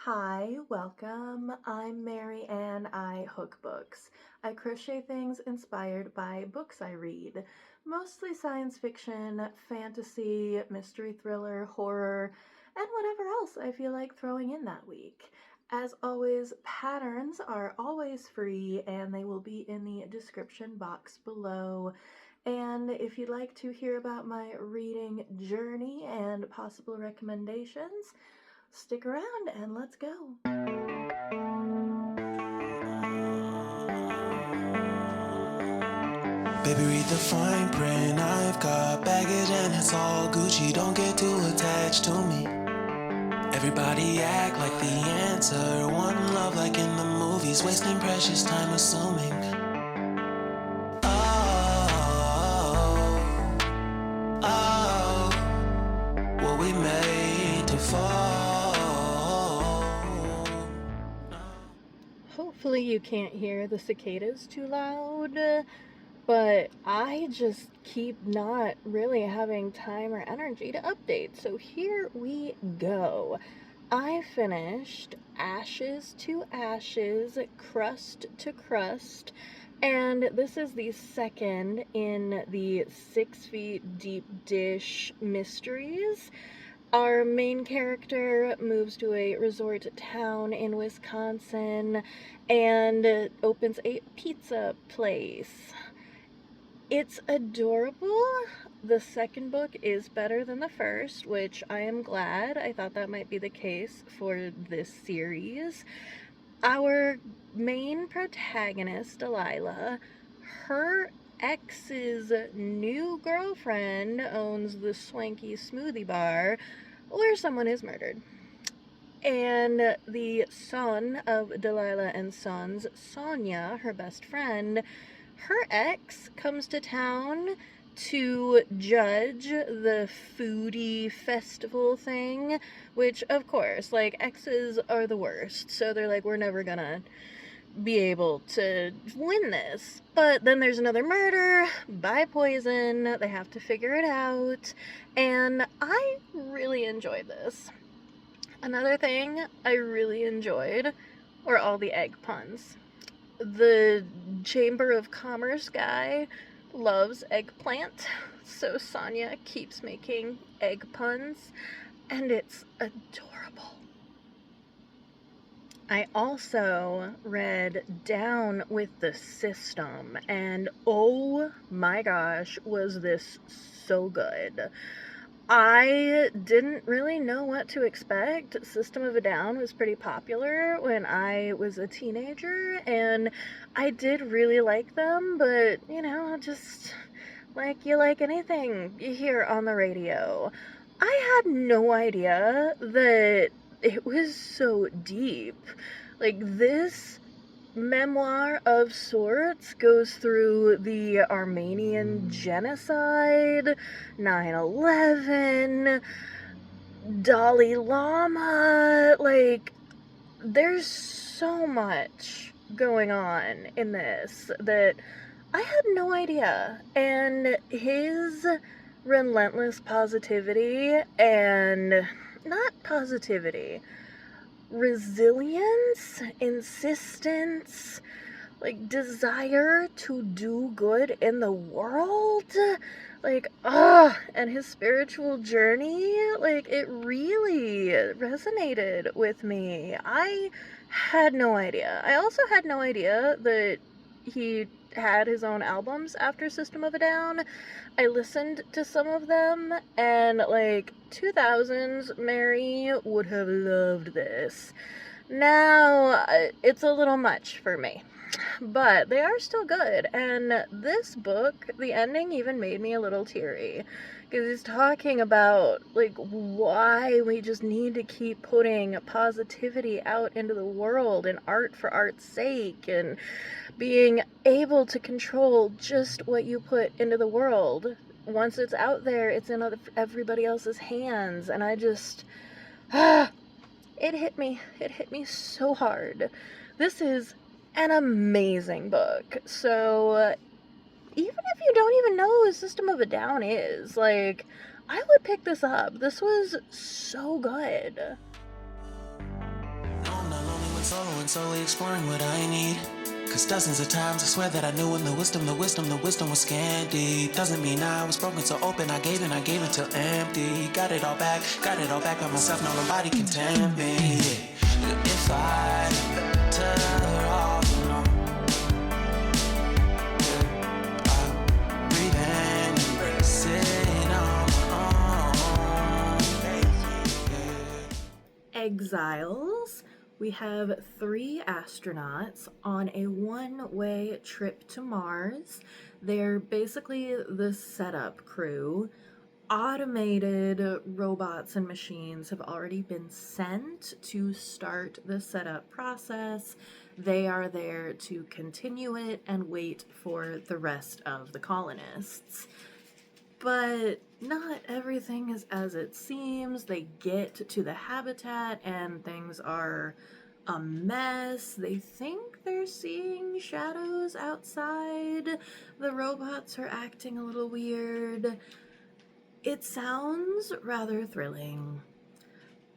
Hi, welcome. I'm Mary and I hook books. I crochet things inspired by books I read, mostly science fiction, fantasy, mystery thriller, horror, and whatever else I feel like throwing in that week. As always, patterns are always free and they will be in the description box below. And if you'd like to hear about my reading journey and possible recommendations, stick around and let's go. Baby, read the fine print. I've got baggage and it's all Gucci. Don't get too attached to me. Everybody act like the answer. One love like in the movies. Wasting precious time assuming. Were we made to fall? Hopefully you can't hear the cicadas too loud, but I just keep not really having time or energy to update. So here we go. I finished Ashes to Ashes, Crust to Crust, and this is the second in the 6 Feet Deep Dish mysteries. Our main character moves to a resort town in Wisconsin and opens a pizza place. It's adorable. The second book is better than the first, which I am glad. I thought that might be the case for this series. Our main protagonist, Delilah, her ex's new girlfriend owns the swanky smoothie bar where someone is murdered. And the son of Delilah and Sons, Sonia, her best friend, her ex comes to town to judge the foodie festival thing, which, of course, like, exes are the worst, so they're like, we're never gonna be able to win this. But then there's another murder by poison, they have to figure it out, and I really enjoyed this. Another thing I really enjoyed were all the egg puns. The Chamber of Commerce guy loves eggplant, so Sonia keeps making egg puns, and it's adorable. I also read Down with the System, and oh my gosh, was this so good. I didn't really know what to expect. System of a Down was pretty popular when I was a teenager, and I did really like them, but, you know, just like you like anything you hear on the radio. I had no idea that it was so deep. Like, this memoir of sorts goes through the Armenian genocide, 9/11, Dalai Lama. Like, there's so much going on in this that I had no idea. And his relentless positivity, and not positivity, resilience, insistence, like, desire to do good in the world, like, and his spiritual journey, like, it really resonated with me. I had no idea. I also had no idea that he had his own albums after System of a Down. I listened to some of them, and, like, 2000s Mary would have loved this. Now, it's a little much for me, but they are still good. And this book, the ending even made me a little teary, because he's talking about, like, why we just need to keep putting positivity out into the world, and art for art's sake, and being able to control just what you put into the world. Once it's out there, it's in everybody else's hands. And I just, it hit me so hard. This is an amazing book. So even if you don't even know what System of a Down is, like, I would pick this up. This was so good. solo and solely exploring what I need. Cause dozens of times I swear that I knew when the wisdom was scanty. Doesn't mean I was broken so open, I gave till empty. Got it all back by myself, now nobody can tempt me. If I turn off alone, I'll breathe in and embrace it on my own. Exiles. We have 3 astronauts on a one-way trip to Mars. They're basically the setup crew. Automated robots and machines have already been sent to start the setup process. They are there to continue it and wait for the rest of the colonists. But not everything is as it seems. They get to the habitat and things are a mess. They think they're seeing shadows outside. The robots are acting a little weird. It sounds rather thrilling.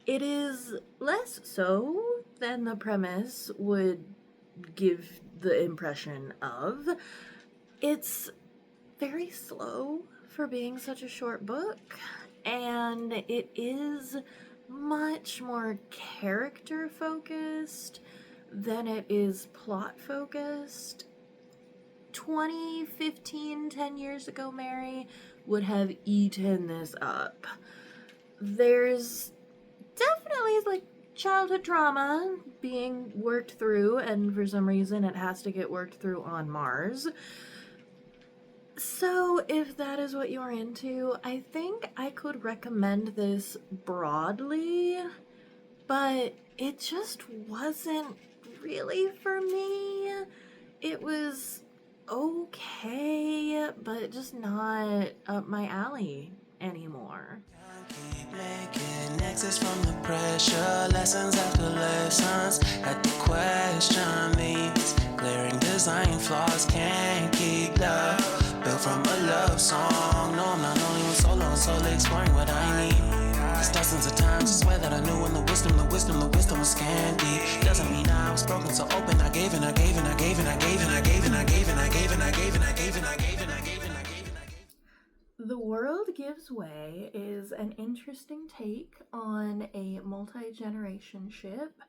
It is less so than the premise would give the impression of. It's very slow for being such a short book, and it is much more character focused than it is plot focused. 10 years ago, Mary would have eaten this up. There's definitely like childhood trauma being worked through, and for some reason it has to get worked through on Mars. So if that is what you're into, I think I could recommend this broadly, but it just wasn't really for me. It was okay, but just not up my alley anymore. Keep making exits from the pressure, lessons after lessons. Had to question these glaring design flaws. Can't keep love built from a love song. No, I'm not only one solo and solely exploring what I need. Cause dozens of times I swear that I knew when the wisdom was scanty. Doesn't mean I was broken so open. I gave and I gave and I gave and I gave and I gave and I gave and I gave and I gave and I gave and I gave and I gave and I gave and I gave. The World Gives Way is an interesting take on a multi-generation ship.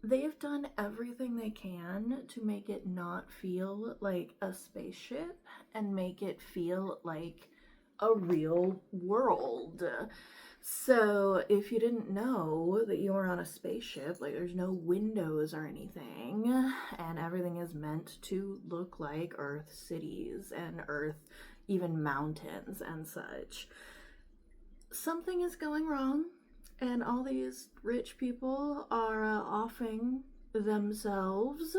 They've done everything they can to make it not feel like a spaceship and make it feel like a real world. So if you didn't know that you were on a spaceship, like there's no windows or anything, and everything is meant to look like Earth cities and Earth even mountains and such. Something is going wrong, and all these rich people are offing themselves,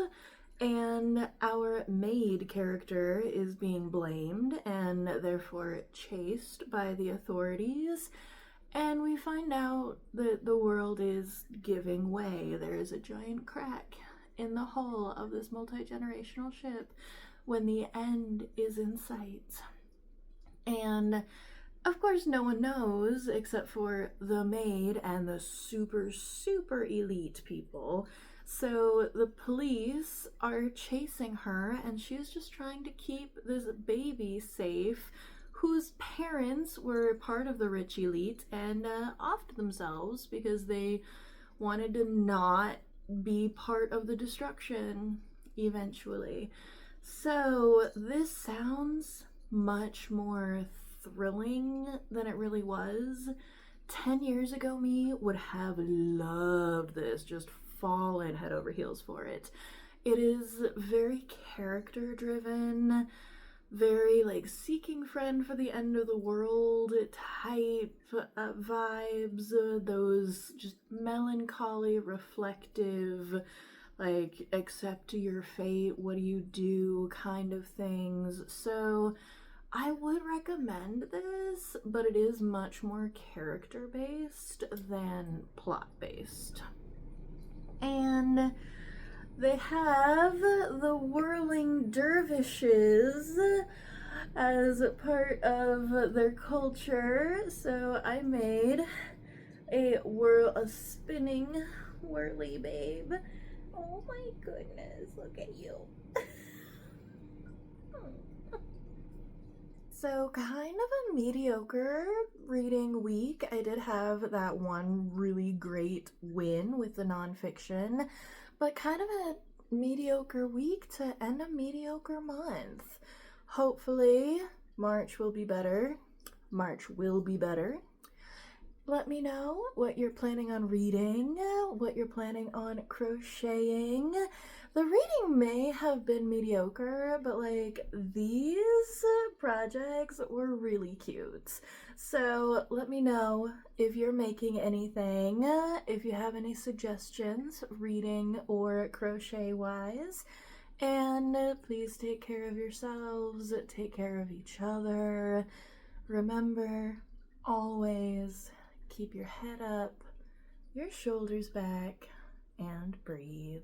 and our maid character is being blamed and therefore chased by the authorities. And we find out that the world is giving way. There is a giant crack in the hull of this multi-generational ship when the end is in sight. And of course no one knows except for the maid and the super elite people. So the police are chasing her, and she's just trying to keep this baby safe, whose parents were part of the rich elite and offed themselves because they wanted to not be part of the destruction eventually. So this sounds much more thrilling than it really was. 10 years ago me would have loved this, just fallen head over heels for it. It is very character driven, very like seeking friend for the end of the world type vibes, those just melancholy, reflective, like accept your fate, what do you do kind of things. So I would recommend this, but it is much more character based than plot based. And they have the whirling dervishes as part of their culture. So I made a spinning whirly babe Oh my goodness, look at you. So kind of a mediocre reading week. I did have that one really great win with the nonfiction, but kind of a mediocre week to end a mediocre month. Hopefully March will be better. March will be better. Let me know what you're planning on reading, what you're planning on crocheting. The reading may have been mediocre, but like these projects were really cute. So let me know if you're making anything, if you have any suggestions, reading or crochet wise. And please take care of yourselves, take care of each other. Remember, always keep your head up, your shoulders back, and breathe.